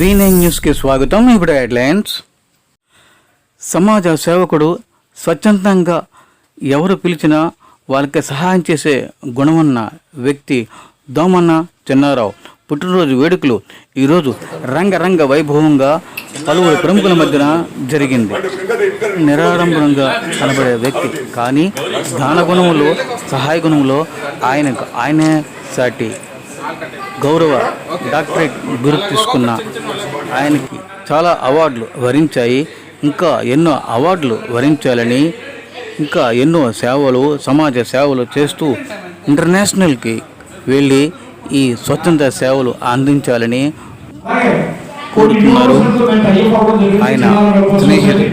V9 న్యూస్కి స్వాగతం. ఇప్పుడు హెడ్లైన్స్. సమాజ సేవకుడు, స్వచ్ఛందంగా ఎవరు పిలిచినా వాళ్ళకి సహాయం చేసే గుణమున్న వ్యక్తి దోమన్న చిన్నారావు పుట్టినరోజు వేడుకలు ఈరోజు రంగరంగ వైభవంగా పలువురు ప్రముఖుల మధ్యన జరిగింది. నిరాడంబరంగా కనబడే వ్యక్తి కానీ దాన గుణములో, సహాయ గుణములో ఆయనే సాటి. గౌరవ డాక్టరేట్ బిరుదు తీసుకున్న ఆయనకి చాలా అవార్డులు వరించాయి. ఇంకా ఎన్నో అవార్డులు వరించాలని, ఇంకా ఎన్నో సేవలు, సమాజ సేవలు చేస్తూ ఇంటర్నేషనల్కి వెళ్ళి ఈ స్వచ్ఛంద సేవలు అందించాలని కోరుతున్నారు. ఆయన స్నేహితులు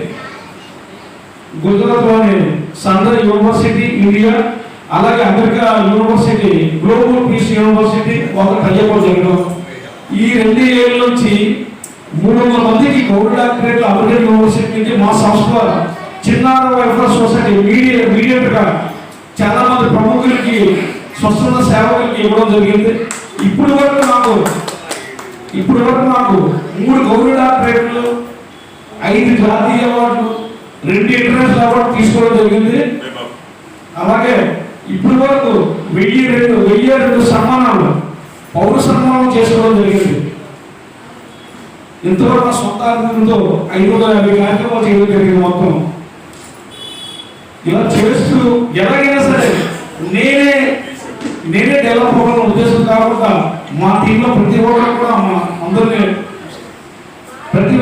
గుజరాత్లోని సందర్ యూనివర్సిటీ ఇండియా, అలాగే America university global peace university ఒక టైఅప్ జరగడం. ఈ 2 ఏళ్ళ నుంచి 300 మందికి గౌరవ డాక్టరేట్లు అమెరికన్ యూనివర్సిటీ నుంచి మా సంస్థ చిన్నారావు వెల్ఫేర్ సొసైటీ మీడియేటర్గా చాలా మంది ప్రముఖులకి, స్వచ్ఛంద సేవకులకి ఇవ్వడం జరిగింది. ఇప్పుడు వరకు నాకు 3 గౌరవ డాక్టరేట్లు, 5 జాతీయ అవార్డులు, 2 ఇంటర్నేషనల్ అవార్డు తీసుకోవడం జరిగింది. అలాగే ఇప్పటి వరకు 1002 సన్మానాలు, పౌర సన్మానం చేసుకోవడం జరిగింది. ఇంతవరకు సొంత ఆర్థికంతో 550 కార్యక్రమాలు చేయడం జరిగింది. మొత్తం ఇలా చేస్తూ ఎలాగైనా సరే నేనే డెవలప్ అవ్వాలన్న ఉద్దేశం కాకుండా మా టీంలో ప్రతి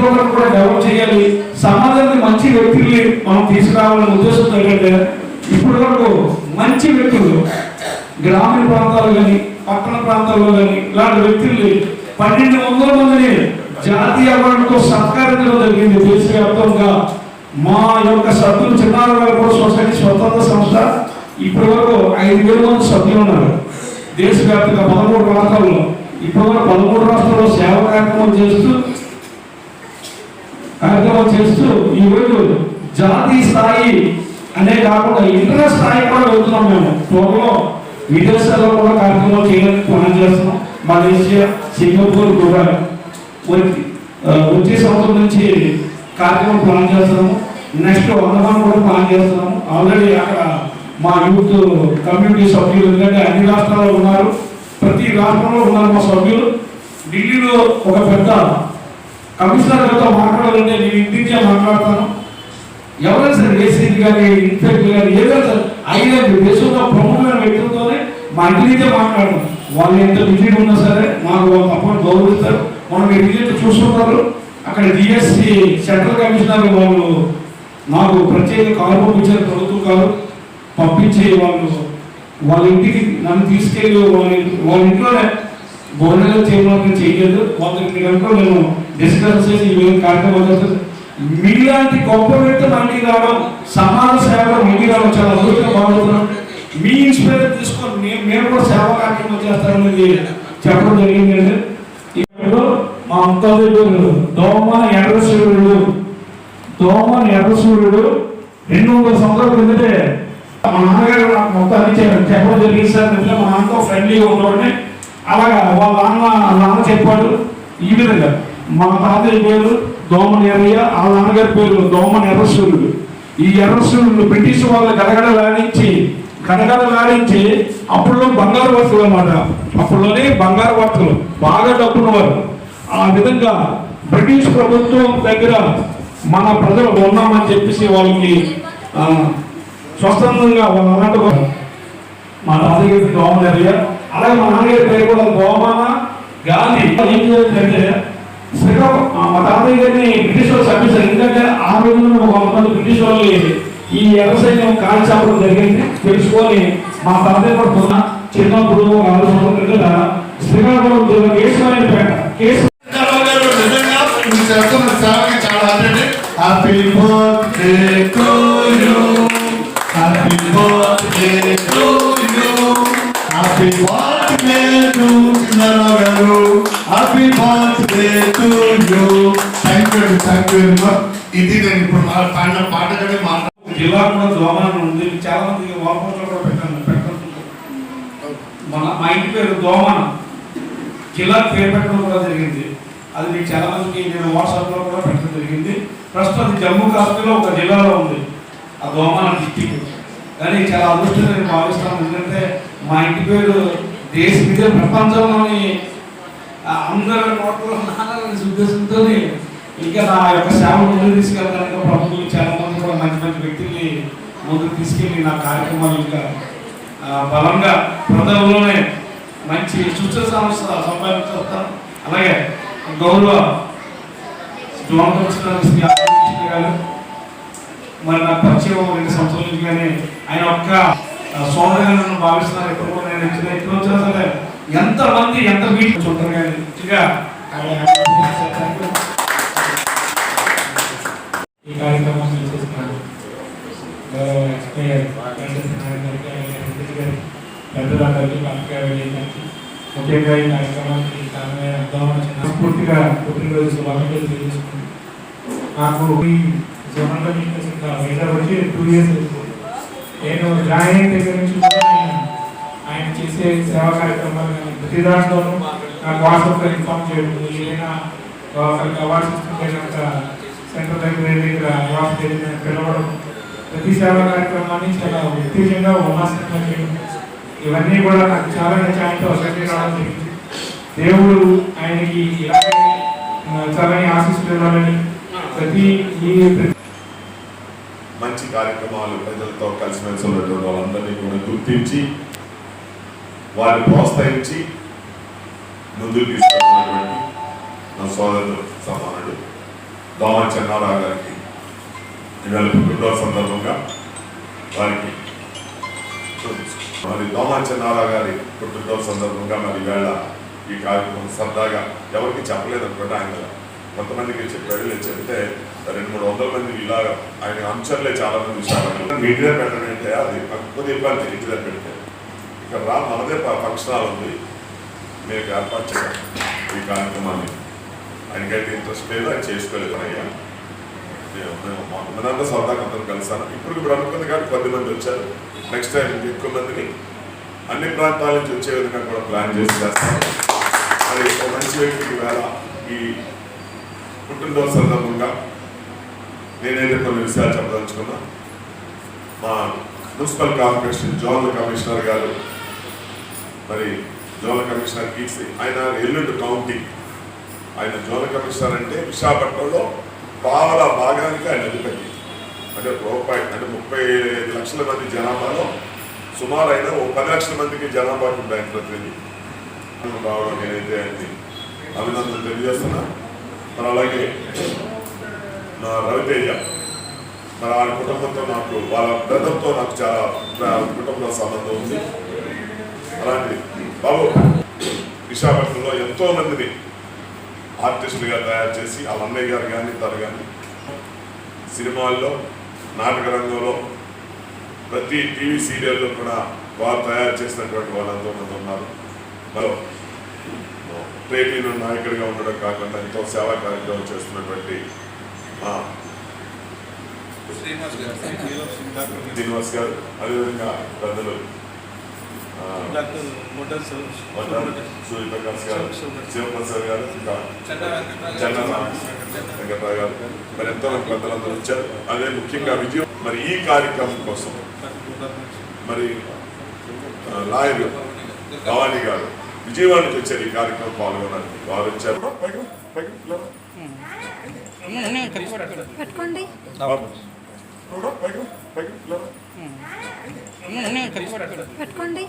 ఒక్కరు కూడా డెవలప్ చేయాలి, సమాజానికి మంచి వ్యక్తుల్ని మనం తీసుకురావాలనే ఉద్దేశంతో ఏంటంటే ఇప్పటి వరకు మంచి వ్యక్తులు గ్రామీణ ప్రాంతాలు కానీ, పట్టణ ప్రాంతాల్లో కానీ ఇలాంటి వ్యక్తుల్ని 1200 మందిని జాతీయ అవార్డుతో సత్కరించడం జరిగింది. దేశవ్యాప్తంగా మా యొక్క సభ్యులు చిన్నారావు వెల్ఫేర్ సొసైటీ స్వతంత్ర సంస్థ ఇప్పటి వరకు 5000 మంది సభ్యులు ఉన్నారు. దేశవ్యాప్తంగా 13 రాష్ట్రాల్లో ఇప్పటి వరకు 13 రాష్ట్రాల్లో సేవా కార్యక్రమాలు చేస్తూ ఈరోజు జాతీయ స్థాయి అనే కాకుండా ఇంటర్నేషనల్ స్థాయి కూడా వెళ్తున్నాం. మేము త్వరలో విదేశాల్లో కూడా కార్యక్రమాలు చేయడానికి ప్లాన్ చేస్తున్నాం. మలేషియా, సింగపూర్ కూడా వచ్చే సంవత్సరం నుంచి కార్యక్రమం ప్లాన్ చేస్తున్నాము. నెక్స్ట్ అండమాన్ కూడా ప్లాన్ చేస్తున్నాము. ఆల్రెడీ అక్కడ మా యూత్ కమ్యూనిటీ సభ్యులు, ఎందుకంటే అన్ని రాష్ట్రాల్లో ఉన్నారు, ప్రతి రాష్ట్రంలో ఉన్నారు మా సభ్యులు. ఢిల్లీలో ఒక పెద్ద కమిషనర్ గారితో మాట్లాడాలంటే నేను ఇంటించే మాట్లాడతాను. ఎవరైనా సరే ఏసీపీ కానీ, ఇన్స్పెక్టర్ కానీ, ఏదైనా సరే 5 దేశంలో ప్రముఖమైన వ్యక్తులతోనే మా ఇంటి నుంచే మాట్లాడతాం. వాళ్ళు ఎంత విజిట్ ఉన్నా సరే మాకు తప్పని గౌరవిస్తారు. మనం ఈ విజిట్ చూస్తున్నారు. అక్కడ డిఎస్సి సెంట్రల్ కమిషనర్ వాళ్ళు నాకు ప్రత్యేక కారు పంపించారు, ప్రభుత్వం కారు పంపించి వాళ్ళ ఇంటికి నన్ను తీసుకెళ్ళి వాళ్ళ ఇంట్లోనే భోజనాలు చేయడానికి చేయలేదు. వాళ్ళ ఇంట్లో నేను డిస్కస్ చేసి ఈ కార్యక్రమాలు చేస్తాను. మీలాంటి గొప్ప వ్యక్తి మనకి రావడం, సమాజ సేవ మనకి రావడం చాలా అద్భుతంగా బాగుంటున్నాం. మీ ఇన్స్పిరేషన్ తీసుకొని మేము కూడా సేవా కార్యక్రమం చేస్తారనేది చెప్పడం జరిగిందండి. మా అంతది దోమన ఎర్రసూర్యుడు 200 సంవత్సరాల కిందటే మా నాన్నగారు నాకు మొత్తం అన్ని చెప్పడం జరిగింది. సార్ మా నాన్నతో ఫ్రెండ్లీగా ఉండవాడిని. అలాగా వాళ్ళ నాన్న చెప్పాడు ఈ విధంగా. మా తాతయ్య పేరు దోమన ఎర్రయ్య, ఆ నాన్నగారి పేరు దోమన ఎర్రసూర్యుడు. ఈ ఎర్రసూర్యుడు బ్రిటిష్ వాళ్ళు గడగడలాడించి అప్పుడులో బంగారు వర్తలు అన్నమాట. అప్పుడులోనే బంగారు వర్తలు బాగా డబ్బున్నవారు. ఆ విధంగా బ్రిటిష్ ప్రభుత్వం దగ్గర మన ప్రజలు ఉన్నామని చెప్పేసి వాళ్ళకి స్వతంత్రంగా వాళ్ళు అన్నట్టు మా తాతయ్య గారి దోమన ఎర్రయ్య, అలాగే మా నాన్నగారి పేరు కూడా దోమన గాంధీ. ఏం చేయాలంటే మా తాతయ్య గారిని బ్రిటిష్ వాళ్ళు చంపేశారు. ఎందుకంటే ఆ రోజుల్లో 100 మంది బ్రిటిష్ వాళ్ళు ఈ ఎర్ర సైన్యం కాల్ చెప్పడం జరిగింది. తెలుసుకొని మా తాతయ్య కూడా చిన్నప్పుడు 6 సంవత్సరాల శ్రీకాకుళం జిల్లా కేశవానిపేట ఇది నేను ఇప్పుడు పాడిన పాట కంటే జిల్లా కూడా దోమన ఉంది. చాలా మంది వాపోట్లో కూడా పెట్టాను. మా ఇంటి పేరు దోమన, జిల్లా పేరు పెట్టడం కూడా జరిగింది. అది మీకు చాలా మందికి నేను వాట్సాప్లో కూడా పెట్టడం జరిగింది. ప్రస్తుతం అది జమ్మూ కాశ్మీర్లో ఒక జిల్లాలో ఉంది, ఆ దోమాన డిస్టిక్. కానీ చాలా అదృష్టం నేను భావిస్తాను, ఎందుకంటే మా ఇంటి పేరు దేశ విద్య ప్రపంచంలోని అందరి నోట్లో నానాలనే ఉద్దేశంతో ఇంకా నా యొక్క సేవ ముందుకు తీసుకెళ్ళడానికి ప్రభుత్వం చాలా మంది కూడా మంచి మంచి వ్యక్తుల్ని ముందుకు తీసుకెళ్ళి నా కార్యక్రమాలు ఇంకా బలంగా ప్రజల్లోనే మంచి సుస్థిర సంస్థ సంపాదించేస్తాను. అలాగే గౌరవ జోన్ కమిషనర్ శ్రీ కృష్ణ గారు మరి నాకు పరిచయం 2 సంవత్సరాల నుంచి, కానీ ఆయన ఒక్క సోదరుగా నన్ను భావిస్తున్నారు. ఎప్పుడు కూడా నేను ఎప్పుడు వచ్చినా సరే ఎంతమంది ఎంత మీటింగ్స్ ఉంటారు కానీ మంచిగా ఈ కార్యక్రమాన్ని చేస్తున్నారు. పెద్దలందరికీ పంపిణీ ముఖ్యంగా ఈ కార్యక్రమానికి కారణమైన పూర్తిగా పుట్టినరోజు శుభాకాంక్షలు తెలియజేసుకుంది. నాకు ఈ జోనల్ వైజాగ్ వచ్చి 2 years అవుతుంది. నేను జాయిన్ అయిన దగ్గర నుంచి కూడా ఆయన చేసే సేవా కార్యక్రమాలు కానీ ప్రతి దాంట్లోనూ నాకు వాట్సాప్లో ఇన్ఫార్మ్ చేయడం, ఏదైనా ఒకరికి అవార్డ్స్ ఇస్తుంటే కనుక సెంటర్ దగ్గర అవార్డ్స్ పిలవడం, ప్రతి సేవా కార్యక్రమాన్ని చాలా వ్యక్తిగతంగా ఉల్లాసంగా చేయడం, ఇవన్నీ కూడా నాకు చాలా నచ్చాయంతో ఒకటి రావడం జరిగింది. దేవుడు ఆయనకి ఇలాగే చాలని ఆశీస్సులు ఇవ్వాలని మంచి కార్యక్రమాలు ప్రజలతో కలిసిమెలిసి ఉన్నటువంటి వాళ్ళందరినీ కూడా గుర్తించి వారిని ప్రోత్సహించి ముందుకు తీసుకెళ్తున్నటువంటి నా సోదరుడు సమానుడు దోమ చెన్నారావు గారికి ఇవాళ పుట్టినరోజు సందర్భంగా వారికి మరి దోమ చెన్నారావు గారి పుట్టినరోజు సందర్భంగా మరి ఈవేళ ఈ కార్యక్రమం సరదాగా ఎవరికి చెప్పలేదు అనుకుంటే ఆయన కొంతమందికి చెప్పాడు. నేను చెప్తే 200-300 మంది ఇలా ఆయన అంచర్లే చాలా మంది విషయాలు మీ ఇంటి దగ్గర పెట్టడం అంటే అది కొద్ది ఇబ్బంది. ఇంటి దగ్గర పెడితే ఇక్కడ మనదే ఫంక్షన్ ఉంది, మీకు ఏర్పాటు చేయాలి ఈ కార్యక్రమాన్ని. ఆయనకైతే ఇంట్రెస్ట్ లేదు, ఆయన చేసుకోలేదు. అయ్యా మనంతా సరదాగా అందరం కలిసాను. ఇప్పుడు అనుకుంది కానీ 10 మంది వచ్చారు. నెక్స్ట్ టైం ఎక్కువ మందిని అన్ని ప్రాంతాల నుంచి వచ్చే విధంగా కూడా ప్లాన్ చేసి చేస్తాను. మరి ఒక మంచి వ్యక్తికి వేళ ఈ పుట్టినరోజు సందర్భంగా నేనైతే కొన్ని విషయాలు చెప్పదలుచుకున్నా. మా మున్సిపల్ కార్పొరేషన్ జోనల్ కమిషనర్ గారు, మరి జోనల్ కమిషనర్కి ఆయన ఎల్లుండి కౌంటీ, ఆయన జోనల్ కమిషనర్ అంటే విశాఖపట్నంలో పావలా భాగానికి ఆయన అధిపతి. అంటే రూపాయి అంటే 35 లక్షల మంది జనాభాలో సుమారు అయినా 10 లక్షల మందికి జనాభాకి బ్యాంక్ ప్రతినిధి రావడం నేనైతే ఆయన్ని అభినందనలు తెలియజేస్తున్నా. మరి అలాగే నా రవితేజ, మరి వాళ్ళ కుటుంబంతో నాకు వాళ్ళ బ్రదర్తో నాకు చాలా కుటుంబ సంబంధం ఉంది. అలాంటి బాబు విశాఖపట్నంలో ఎంతో మందిని ఆర్టిస్టులుగా తయారు చేసి వాళ్ళ అన్నయ్య గారు కానీ తను కానీ సినిమాల్లో నాటక రంగంలో ప్రతి టీవీ సీరియల్లో కూడా వారు తయారు చేసినటువంటి వాళ్ళు ఎంతో మంది ఉన్నారు. మరో ట్రేడ్ యూనియన్ నాయకుడిగా ఉండడం కాకుండా ఎంతో సేవా కార్యక్రమం చేస్తున్నటువంటి శ్రీనివాస్ గారు, అదేవిధంగా పెద్దలు సూర్యప్రకాష్ గారు, శివప్రసాద్ గారు, ఇంకా వెంకట్రావు గారు, మరి ఎంతో మంది పెద్దలందరూ వచ్చారు. అదే ముఖ్యంగా విజయం మరి ఈ కార్యక్రమం కోసం మరి లాయర్ భవానీ గారు విజయవాడ నుంచి వచ్చారు ఈ కార్యక్రమం పాల్గొనడానికి. వారు వచ్చారు. పెట్టుకోండి. పెట్టుకోండి.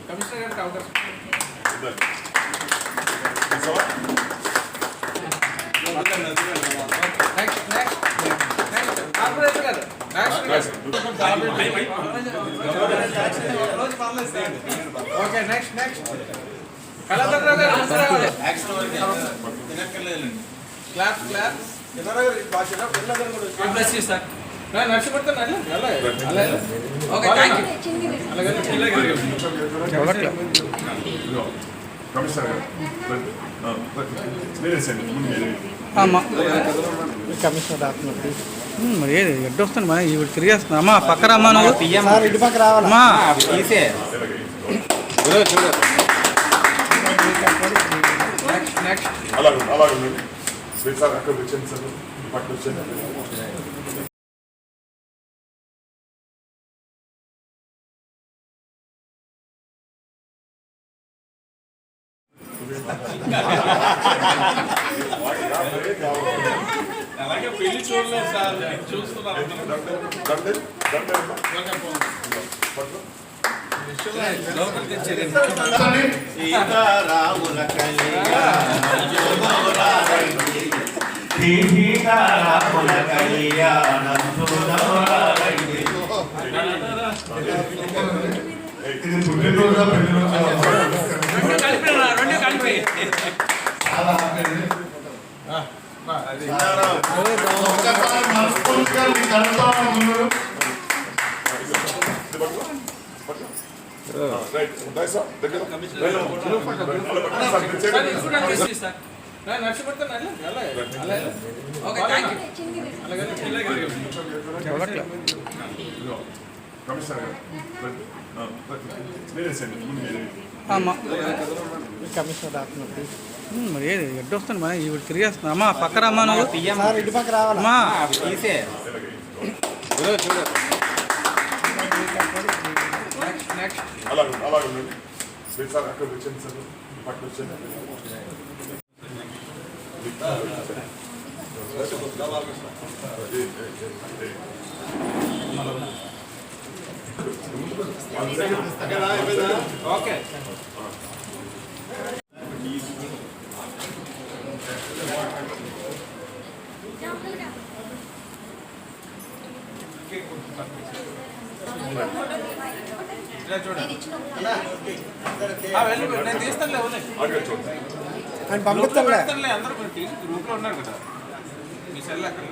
కమిషనర్ గారికి అవకాశం ఓకే. నెక్స్ట్ కళాధరరావు గారు క్లాప్ కమిషనర్ గారు రండి. మీరేసండి ముందు మీరే. మరి ఏది ఎడ్డు వస్తుంది మరి ఇవి తిరిగేస్తున్నా అమ్మా పక్క రమ్మా నువ్వు అమ్మా అలాగే మీరు సార్ అక్కడ వచ్చాను సార్ పట్టు వచ్చాను. అలాగే పెళ్లి చూడలేదు సార్ చూస్తున్నారు ఇది పుట్టినరోజా పెళ్లిరోజా చాలా హ్యాపీ. ఒక్కసారి మనస్ఫూర్తిగా మీకు కలుపుతాను ముందు. కమిషనర్ గారు మీరేసండి ముందు మీరే. అమ్మా మరి ఏది ఎడ్డు వస్తుంది మరి ఇవి తిరిగేస్తున్నా అమ్మా పక్క రమ్మా నువ్వు అమ్మా అలాగే మీరు సార్ అక్కడ వచ్చాను సార్ పట్టు వచ్చాను. ఓకే చూడండి నేను తీస్తానులే పంపిస్తానులే అందరూ గ్రూప్లో ఉన్నారు కదా మీ సెల్ అక్కడ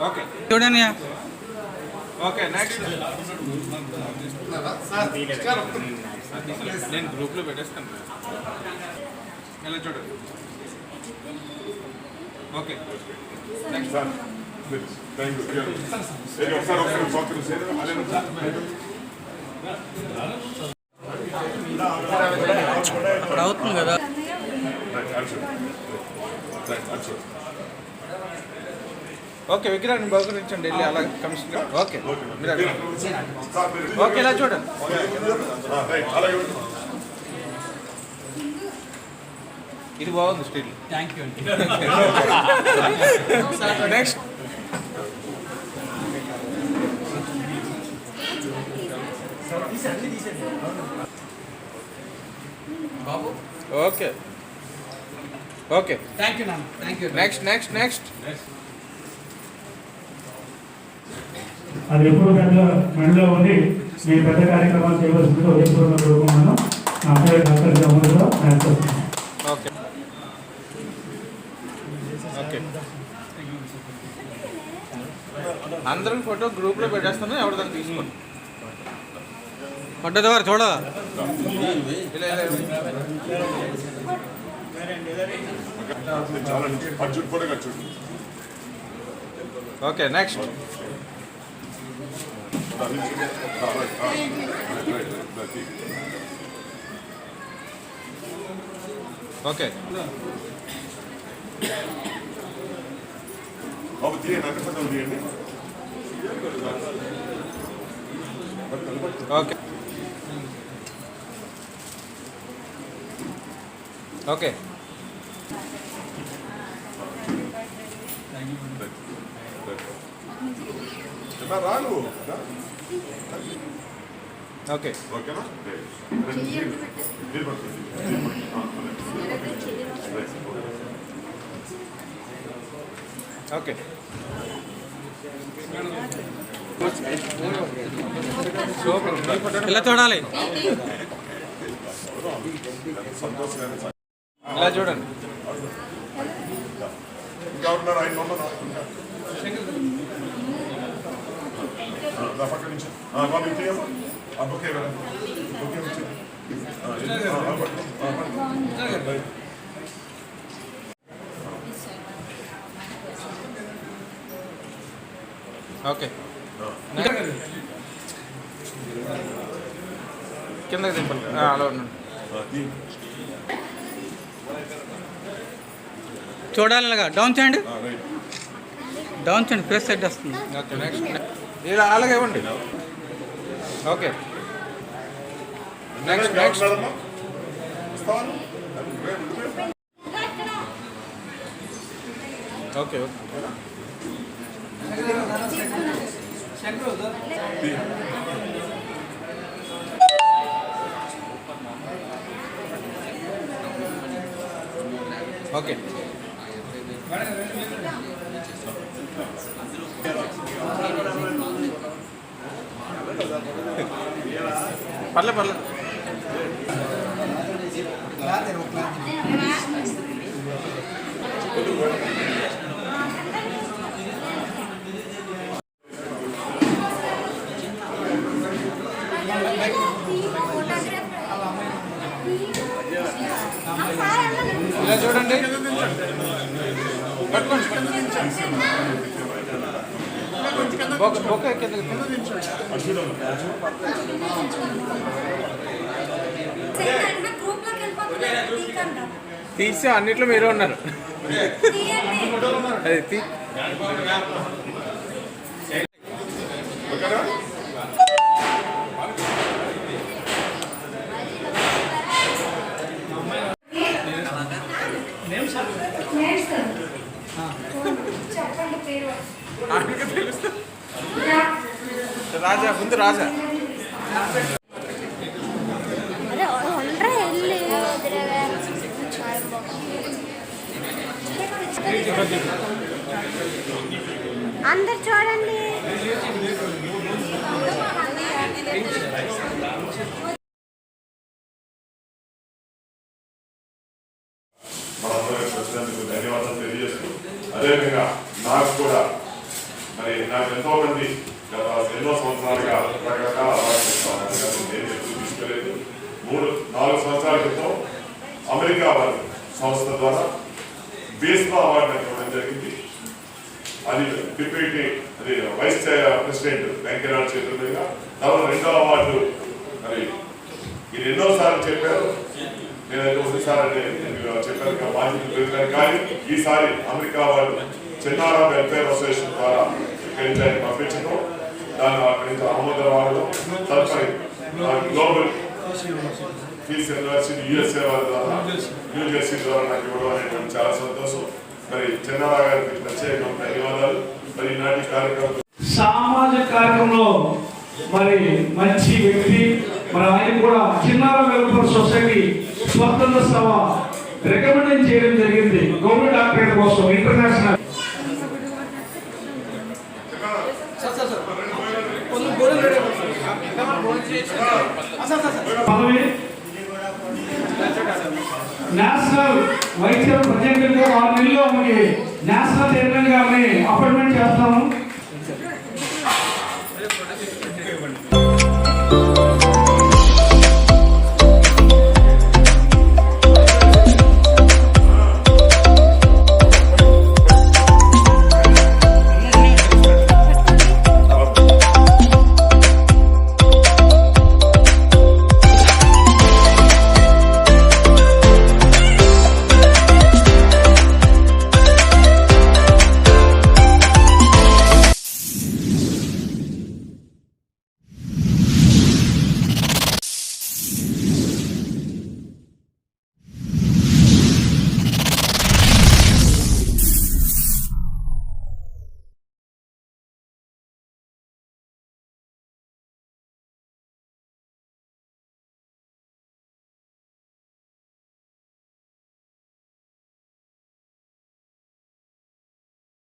ఓకే చూడండి ఓకే నెక్స్ట్ నేను గ్రూప్లో పెట్టేస్తాను ఎలా చూడండి okay next sir thank you ఒకసారి ఇప్పుడు అవుతుంది కదా ఓకే విగ్రహాన్ని బహుకరించండి వెళ్ళి అలా కమిషనర్ ఓకే ఓకే ఇలా చూడండి ఇది బాగుంది still thank you next Babu okay okay thank you నాన్న థ్యాంక్ యూ నెక్స్ట్ అది ఎప్పుడు మెడలో ఉండి నేను పెద్ద కార్యక్రమాలు చేయవలసిందిగా ఉదయపూర్వక కోరుకున్నాను. నా పేరు డాక్టర్ జమూర్లో ఓకే ఓకే అందరం ఫోటో గ్రూప్లో పెట్టేస్తాను ఎవరిదాన్ని తీసుకోండి పడ్డది వారు చూడ ఓకే నెక్స్ట్ ఓకే బాబు తీయండి అక్కడ పక్కన తీయండి. ఓకే ఓకే రాను ఓకే ఓకేనా ఓకే ఇలా చూడాలి ఇలా చూడండి ఇంకెవరున్నారు ఆయన ఉన్నారు పక్క నుంచి బొకే బొకే వచ్చింది ఓకే కిందకి దింపాలి అలా ఉండండి చూడాలిగా డౌన్ చేయండి డౌన్ చేయండి ఫేస్ సెట్ వస్తుంది ఓకే నెక్స్ట్ ఇలా అలాగే ఇవ్వండి okay next next okay okay okay పర్లే ఇలా చూడండి బొకే తీసి అన్నిట్లో మీరు ఉన్నారు అది రాజా ముందు రాజా అందరు చూడండి మనందరూ ధన్యవాదాలు తెలియజేస్తూ అదేవిధంగా నాకు కూడా మరి నాకు ఎంతో మంది గత ఎన్నో సంవత్సరాలుగా రకరకాల అవార్డు ఇస్తాను నేను ఎప్పుడు తీసుకోలేదు 3-4 సంవత్సరాల క్రితం అమెరికా వారి సంస్థ ద్వారా బేస్బా అవార్డు ఇవ్వడం జరిగింది. అది డిప్యూటీ అది వైస్ ప్రెసిడెంట్ వెంకయ్యనాయుడు చేతుల మీదుగా తర్వాత 2వ అవార్డు మరి ఇది ఎన్నోసార్లు చెప్పారు. నేనైతే ఒకసారి చెప్పాను బాధ్యత కానీ ఈసారి అమెరికా వాళ్ళు చిన్నారా వెల్ఫేర్ అసోసియేషన్ ద్వారా ఇక్కడి నుంచి ఆయన పంపించడం దాన్ని అక్కడి నుంచి ఆమోదం తదుపరి గ్లోబల్ పీస్ యూనివర్సిటీ యూఎస్ఏ వారి ద్వారా న్యూజెర్సీ ద్వారా నాకు ఇవ్వడం అనేటువంటి చాలా సంతోషం. మరి చిన్నారా గారికి ప్రత్యేకంగా ధన్యవాదాలు. మరి ఈనాటి కార్యక్రమం సామాజిక కార్యక్రమంలో మరి మంచి వ్యక్తి మరి ఆయన కూడా చిన్నార వెల్ఫేర్ సొసైటీ స్వతంత్ర సభ రికమెండ్ చేయడం జరిగింది గవర్నమెంట్ డాక్టరేట్ కోసం ఇంటర్నేషనల్ పదవి నేషనల్ వైస్ ప్రెసిడెంట్ 6 నెలల్లో మనకి నేషనల్ చైర్మన్ గారిని అపాయింట్మెంట్ చేస్తాము.